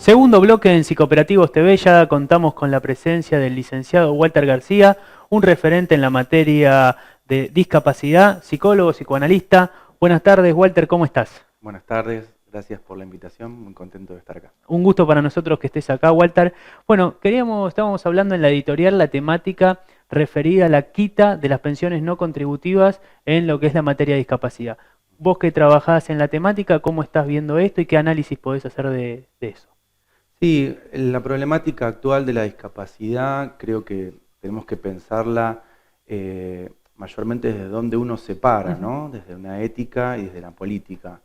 Segundo bloque en Psicooperativos TV, ya contamos con la presencia del licenciado Walter García, un referente en la materia de discapacidad, psicólogo, psicoanalista. Buenas tardes, Walter, ¿cómo estás? Buenas tardes, gracias por la invitación, muy contento de estar acá. Un gusto para nosotros que estés acá, Walter. Bueno, estábamos hablando en la editorial la temática referida a la quita de las pensiones no contributivas en lo que es la materia de discapacidad. Vos que trabajás en la temática, ¿cómo estás viendo esto y qué análisis podés hacer de eso? Sí, la problemática actual de la discapacidad creo que tenemos que pensarla mayormente desde donde uno se para, ¿no? Desde una ética y desde la política.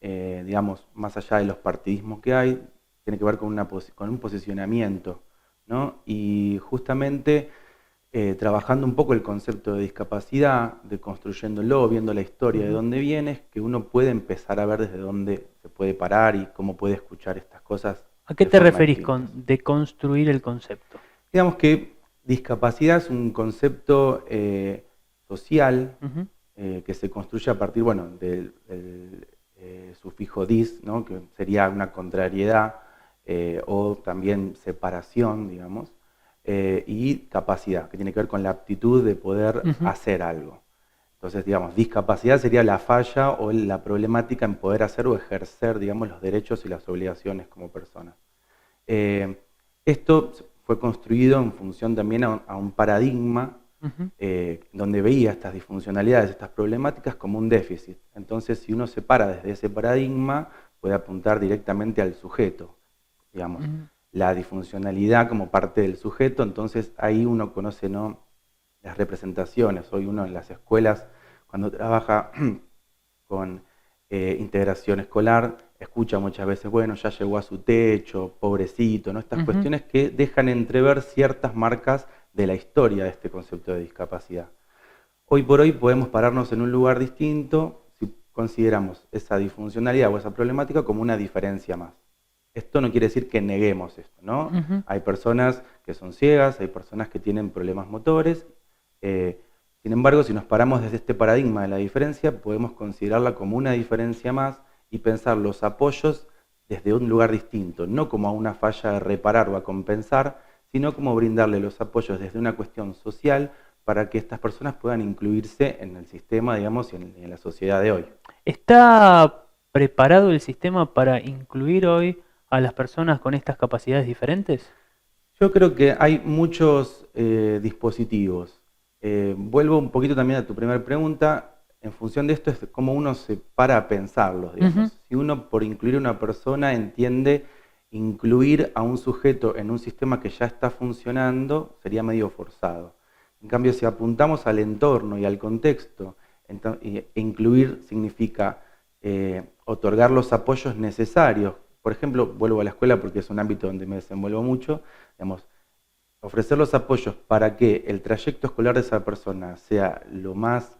Digamos, más allá de los partidismos que hay, tiene que ver con un posicionamiento, ¿no? Y justamente trabajando un poco el concepto de discapacidad, de construyéndolo, viendo la historia de dónde viene, es que uno puede empezar a ver desde dónde se puede parar y cómo puede escuchar estas cosas ¿A qué de te forma referís distinta. con deconstruir el concepto? Digamos que discapacidad es un concepto social Ujú, que se construye a partir, bueno, del sufijo dis, ¿no? Que sería una contrariedad o también separación, digamos, y capacidad, que tiene que ver con la aptitud de poder ujú. hacer algo. Entonces, digamos, discapacidad sería la falla o la problemática en poder hacer o ejercer, digamos, los derechos y las obligaciones como personas. Eh, Esto fue construido en función también a un paradigma Ujú. donde veía estas disfuncionalidades, estas problemáticas como un déficit. Entonces, si uno se para desde ese paradigma, puede apuntar directamente al sujeto, digamos, Ujú. la disfuncionalidad como parte del sujeto, entonces ahí uno conoce, ¿no?, las representaciones. Hoy uno en las escuelas, cuando trabaja con integración escolar, escucha muchas veces, bueno, ya llegó a su techo, pobrecito, ¿no? Estas Ujú. cuestiones que dejan entrever ciertas marcas de la historia de este concepto de discapacidad. Hoy por hoy podemos pararnos en un lugar distinto si consideramos esa disfuncionalidad o esa problemática como una diferencia más. Esto no quiere decir que neguemos esto, ¿no? Ujú. Hay personas que son ciegas, hay personas que tienen problemas motores. eh, Sin embargo, si nos paramos desde este paradigma de la diferencia, podemos considerarla como una diferencia más y pensar los apoyos desde un lugar distinto, no como a una falla a reparar o a compensar, sino como brindarle los apoyos desde una cuestión social para que estas personas puedan incluirse en el sistema, digamos, y en la sociedad de hoy. ¿Está preparado el sistema para incluir hoy a las personas con estas capacidades diferentes? Yo creo que hay muchos dispositivos. Vuelvo un poquito también a tu primera pregunta. En función de esto es cómo uno se para a pensarlos, Ujú. digamos. Si uno por incluir a una persona entiende incluir a un sujeto en un sistema que ya está funcionando, sería medio forzado. En cambio, si apuntamos al entorno y al contexto, incluir significa otorgar los apoyos necesarios. Por ejemplo, vuelvo a la escuela porque es un ámbito donde me desenvuelvo mucho, digamos, ofrecer los apoyos para que el trayecto escolar de esa persona sea lo más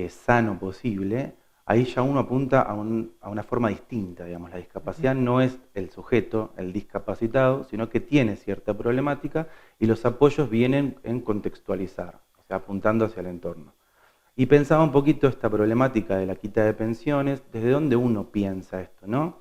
sano posible. Ahí ya uno apunta a una forma distinta, digamos. La Ujú. discapacidad no es el sujeto, el discapacitado, sino que tiene cierta problemática y los apoyos vienen en contextualizar, o sea, apuntando hacia el entorno. Y pensaba un poquito esta problemática de la quita de pensiones, desde dónde uno piensa esto, ¿no?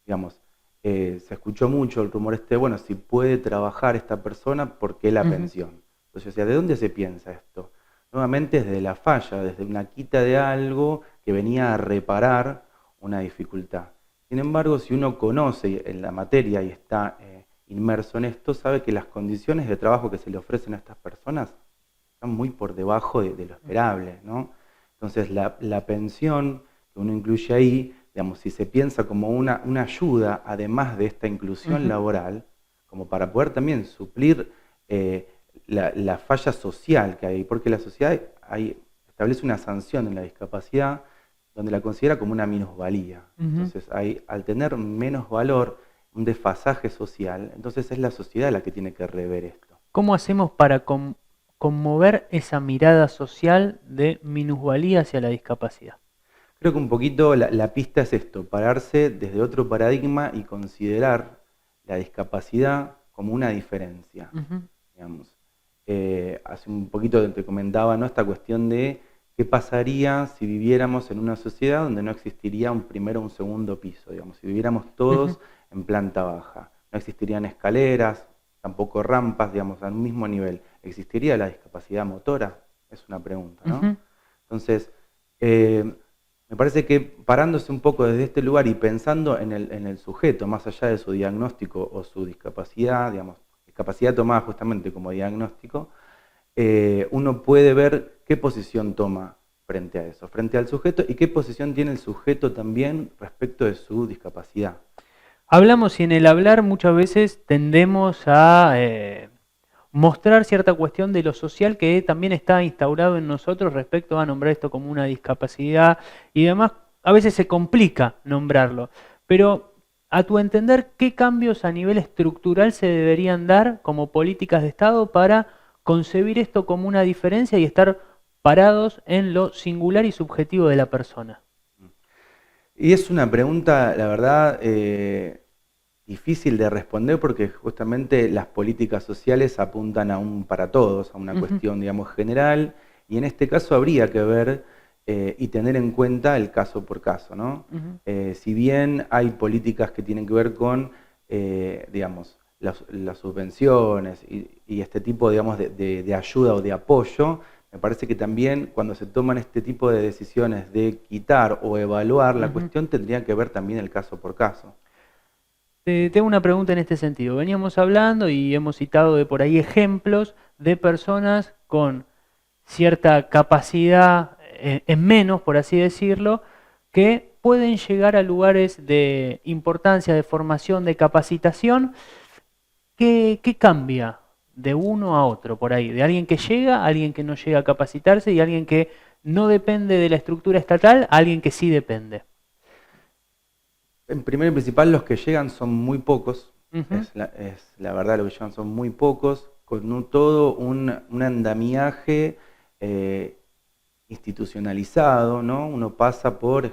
Digamos, se escuchó mucho el rumor este, bueno, si puede trabajar esta persona, ¿por qué la Ujú. pensión? Entonces, o sea, ¿de dónde se piensa esto? Nuevamente desde la falla, desde una quita de algo que venía a reparar una dificultad. Sin embargo, si uno conoce en la materia y está inmerso en esto, sabe que las condiciones de trabajo que se le ofrecen a estas personas están muy por debajo de lo esperable, ¿no? Entonces, la pensión que uno incluye ahí, digamos, si se piensa como una ayuda, además de esta inclusión Ujú. laboral, como para poder también suplir la falla social que hay, porque la sociedad establece una sanción en la discapacidad donde la considera como una minusvalía. Ujú. Entonces, al tener menos valor, un desfasaje social, entonces es la sociedad la que tiene que rever esto. ¿Cómo hacemos para conmover esa mirada social de minusvalía hacia la discapacidad? Creo que un poquito la pista es esto, pararse desde otro paradigma y considerar la discapacidad como una diferencia, Ujú. digamos. Hace un poquito te comentaba, ¿no?, esta cuestión de qué pasaría si viviéramos en una sociedad donde no existiría un primero o un segundo piso, digamos, si viviéramos Ujú. todos en planta baja. no existirían escaleras, tampoco rampas, digamos, al mismo nivel. ¿Existiría la discapacidad motora? Es una pregunta, ¿no? Ujú. Entonces, me parece que parándose un poco desde este lugar y pensando en el sujeto, más allá de su diagnóstico o su discapacidad, digamos, discapacidad tomada justamente como diagnóstico, uno puede ver qué posición toma frente a eso, frente al sujeto, y qué posición tiene el sujeto también respecto de su discapacidad. Hablamos y en el hablar muchas veces tendemos a mostrar cierta cuestión de lo social que también está instaurado en nosotros respecto a nombrar esto como una discapacidad y demás. A veces se complica nombrarlo, pero a tu entender, ¿qué cambios a nivel estructural se deberían dar como políticas de Estado para concebir esto como una diferencia y estar parados en lo singular y subjetivo de la persona? Y es una pregunta, la verdad, difícil de responder porque justamente las políticas sociales apuntan a un para todos, a una Ujú, cuestión, digamos, general, y en este caso habría que ver y tener en cuenta el caso por caso, ¿no? ujú, Si bien hay políticas que tienen que ver con, digamos, las subvenciones y este tipo, digamos, de ayuda o de apoyo, me parece que también cuando se toman este tipo de decisiones de quitar o evaluar la ujú. cuestión, tendría que ver también el caso por caso. Tengo una pregunta en este sentido. Veníamos hablando y hemos citado de por ahí ejemplos de personas con cierta capacidad en menos, por así decirlo, que pueden llegar a lugares de importancia, de formación, de capacitación. ¿Qué cambia de uno a otro por ahí? De alguien que llega, a alguien que no llega a capacitarse y alguien que no depende de la estructura estatal, a alguien que sí depende. En primero y principal, los que llegan son muy pocos, Ujú, es la verdad, los que llegan son muy pocos, con todo un andamiaje eh, institucionalizado, ¿no? Uno pasa por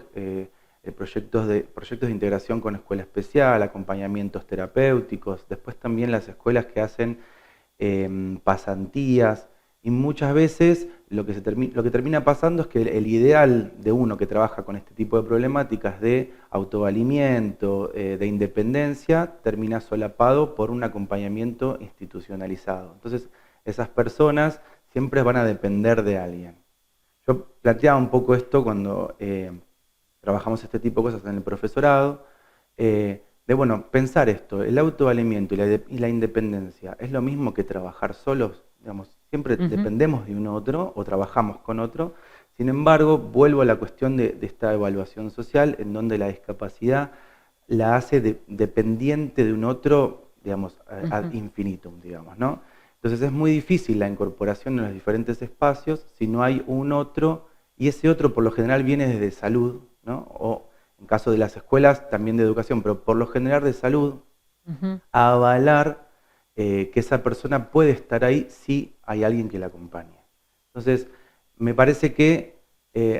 proyectos de integración con escuela especial, acompañamientos terapéuticos, después también las escuelas que hacen pasantías, y muchas veces lo que termina pasando es que el ideal de uno que trabaja con este tipo de problemáticas de autovalimiento, de independencia, termina solapado por un acompañamiento institucionalizado. Entonces, esas personas siempre van a depender de alguien. Yo planteaba un poco esto cuando trabajamos este tipo de cosas en el profesorado, de bueno, pensar esto, el autovalimiento y la independencia, ¿es lo mismo que trabajar solos? Digamos, siempre ujú, dependemos de un otro o trabajamos con otro. Sin embargo, vuelvo a la cuestión de esta evaluación social, en donde la discapacidad la hace dependiente de un otro, digamos, ad ujú. infinitum, digamos, ¿no? Entonces es muy difícil la incorporación en los diferentes espacios si no hay un otro, y ese otro por lo general viene desde salud, ¿no? O en caso de las escuelas también de educación, pero por lo general de salud, Ujú. a avalar que esa persona puede estar ahí si hay alguien que la acompañe. Entonces, me parece que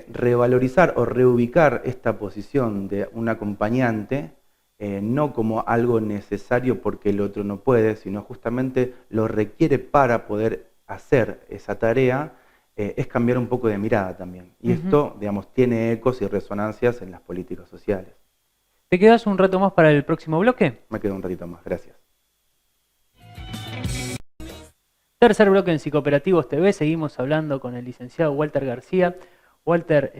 revalorizar o reubicar esta posición de un acompañante, no como algo necesario porque el otro no puede, sino justamente lo requiere para poder hacer esa tarea, es cambiar un poco de mirada también. Y Ujú. esto, digamos, tiene ecos y resonancias en las políticas sociales. ¿Te quedas un rato más para el próximo bloque? Me quedo un ratito más, gracias. Tercer bloque en Psicooperativos TV, seguimos hablando con el licenciado Walter García. Walter,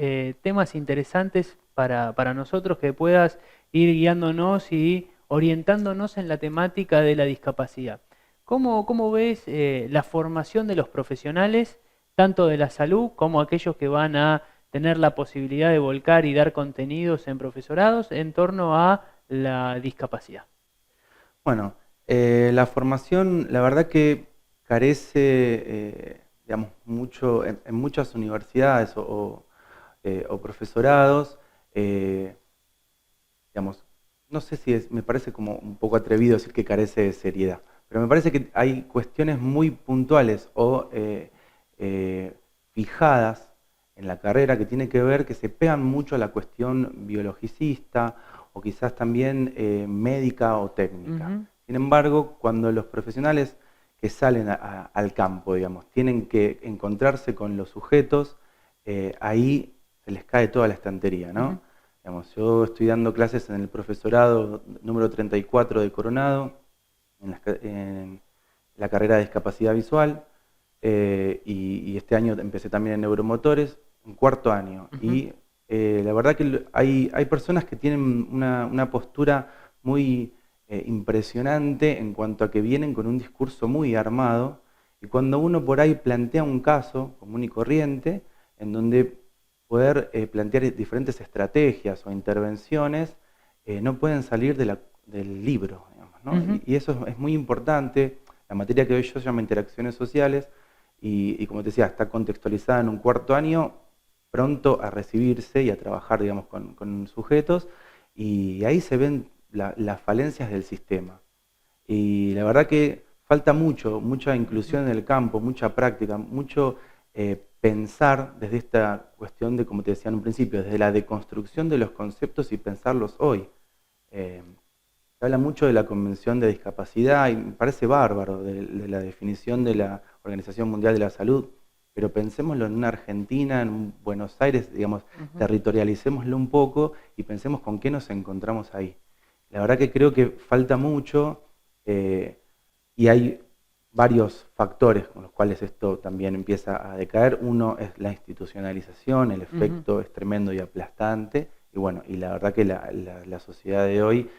temas interesantes para nosotros que puedas ir guiándonos y orientándonos en la temática de la discapacidad. ¿Cómo ves la formación de los profesionales, tanto de la salud como aquellos que van a tener la posibilidad de volcar y dar contenidos en profesorados en torno a la discapacidad? Bueno, la formación, la verdad que carece, digamos, mucho en muchas universidades o profesorados, eh, digamos, no sé si me parece como un poco atrevido decir que carece de seriedad, pero me parece que hay cuestiones muy puntuales o eh, fijadas en la carrera que tiene que ver, que se pegan mucho a la cuestión biologicista o quizás también médica o técnica. Ujú, Sin embargo, cuando los profesionales que salen al campo, digamos, tienen que encontrarse con los sujetos, ahí se les cae toda la estantería, ujú, ¿no? Digamos, yo estoy dando clases en el profesorado número 34 de Coronado, en la carrera de discapacidad visual, y este año empecé también en neuromotores, en cuarto año. Ujú, Y la verdad que hay personas que tienen una postura muy impresionante en cuanto a que vienen con un discurso muy armado, y cuando uno por ahí plantea un caso común y corriente, en donde poder plantear diferentes estrategias o intervenciones, no pueden salir del libro, digamos, ¿no? ujú. Y eso es muy importante. La materia que hoy yo llamo interacciones sociales, y como te decía, está contextualizada en un cuarto año, pronto a recibirse y a trabajar, digamos, con sujetos, y ahí se ven las falencias del sistema. Y la verdad que falta mucha inclusión en el campo, mucha práctica, mucho pensar desde esta cuestión de, como te decía en un principio, desde la deconstrucción de los conceptos y pensarlos hoy. Eh, Se habla mucho de la Convención de Discapacidad y me parece bárbaro de la definición de la Organización Mundial de la Salud, pero pensémoslo en una Argentina, en un Buenos Aires, digamos, Ujú. territorialicémoslo un poco y pensemos con qué nos encontramos ahí. La verdad que creo que falta mucho, eh, y hay varios factores con los cuales esto también empieza a decaer. Uno es la institucionalización, el Ujú. efecto es tremendo y aplastante, y bueno, y la verdad que la sociedad de hoy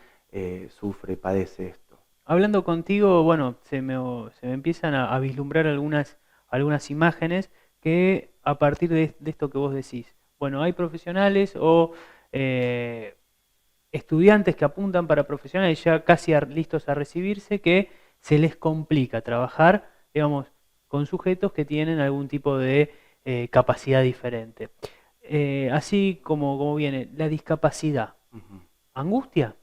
sufre, padece esto. Hablando contigo, bueno, se me empiezan a vislumbrar algunas imágenes que a partir de esto que vos decís. Bueno, hay profesionales o eh, estudiantes que apuntan para profesionales ya casi listos a recibirse, que se les complica trabajar, digamos, con sujetos que tienen algún tipo de capacidad diferente. Así como viene la discapacidad, Ujú. angustia.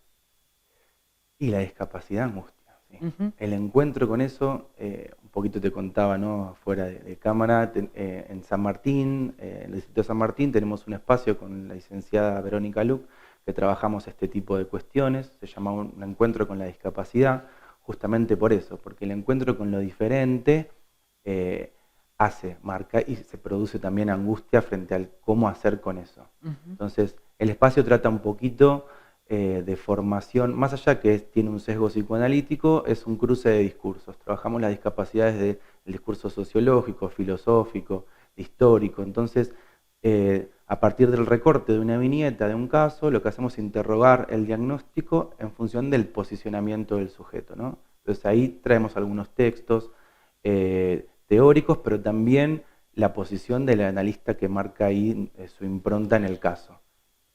Y la discapacidad angustia, sí. Ujú, El encuentro con eso, un poquito te contaba, ¿no? Fuera de cámara, en San Martín, en el distrito de San Martín, tenemos un espacio con la licenciada Verónica Luc, que trabajamos este tipo de cuestiones, se llama un encuentro con la discapacidad, justamente por eso, porque el encuentro con lo diferente eh, marca y se produce también angustia frente al cómo hacer con eso. ujú. Entonces, el espacio trata un poquito de formación, más allá que tiene un sesgo psicoanalítico, es un cruce de discursos. Trabajamos las discapacidades del discurso sociológico, filosófico, histórico. Entonces, a partir del recorte de una viñeta, de un caso, lo que hacemos es interrogar el diagnóstico en función del posicionamiento del sujeto, ¿no? Entonces ahí traemos algunos textos teóricos, pero también la posición del analista que marca ahí su impronta en el caso.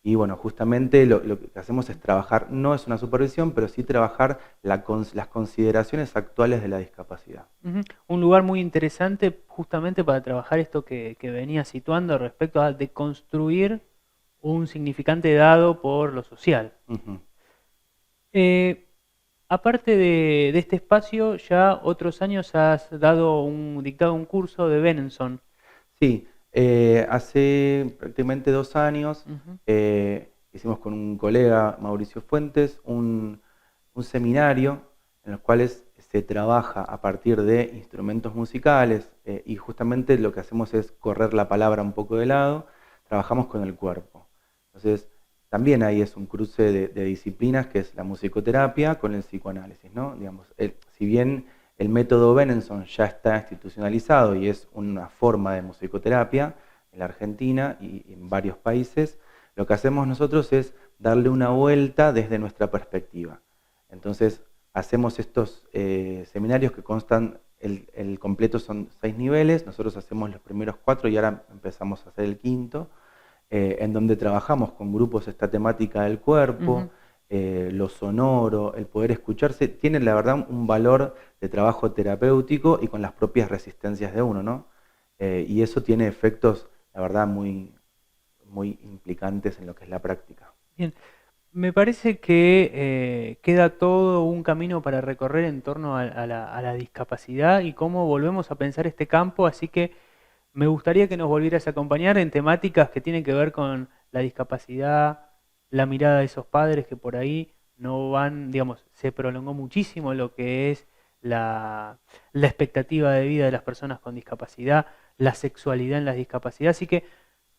Y bueno, justamente lo que hacemos es trabajar, no es una supervisión, pero sí trabajar las consideraciones actuales de la discapacidad. Ujú. Un lugar muy interesante justamente para trabajar esto que venía situando respecto a deconstruir un significante dado por lo social. Ujú. Eh, Aparte de este espacio, ya otros años has dictado un curso de Benenson. Sí, hace prácticamente 2 años Ujú, hicimos con un colega, Mauricio Fuentes, un seminario en los cuales se trabaja a partir de instrumentos musicales, y justamente lo que hacemos es correr la palabra un poco de lado, trabajamos con el cuerpo. Entonces, también ahí es un cruce de disciplinas que es la musicoterapia con el psicoanálisis, ¿no? Digamos, si bien el método Benenson ya está institucionalizado y es una forma de musicoterapia en la Argentina y en varios países, lo que hacemos nosotros es darle una vuelta desde nuestra perspectiva. Entonces, hacemos estos seminarios que constan, el completo son 6 niveles, nosotros hacemos los primeros 4 y ahora empezamos a hacer el quinto, en donde trabajamos con grupos esta temática del ujú. cuerpo, lo sonoro, el poder escucharse, tiene la verdad un valor de trabajo terapéutico y con las propias resistencias de uno, ¿no? Y eso tiene efectos, la verdad, muy implicantes en lo que es la práctica. Bien, me parece que queda todo un camino para recorrer en torno a la discapacidad y cómo volvemos a pensar este campo, así que me gustaría que nos volvieras a acompañar en temáticas que tienen que ver con la discapacidad, la mirada de esos padres que por ahí no van, digamos, se prolongó muchísimo lo que es la expectativa de vida de las personas con discapacidad, la sexualidad en la discapacidad, así que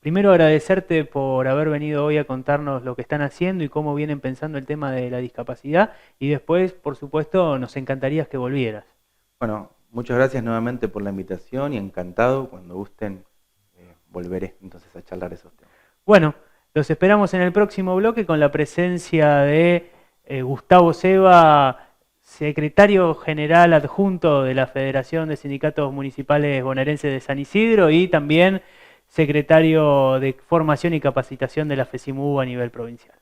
Primero agradecerte por haber venido hoy a contarnos lo que están haciendo y cómo vienen pensando el tema de la discapacidad y después, por supuesto, nos encantaría que volvieras. Bueno, muchas gracias nuevamente por la invitación y encantado, cuando gusten, volveré entonces a charlar esos temas. Bueno, los esperamos en el próximo bloque con la presencia de Gustavo Seba, secretario general adjunto de la Federación de Sindicatos Municipales Bonaerenses de San Isidro y también secretario de Formación y Capacitación de la FESIMU a nivel provincial.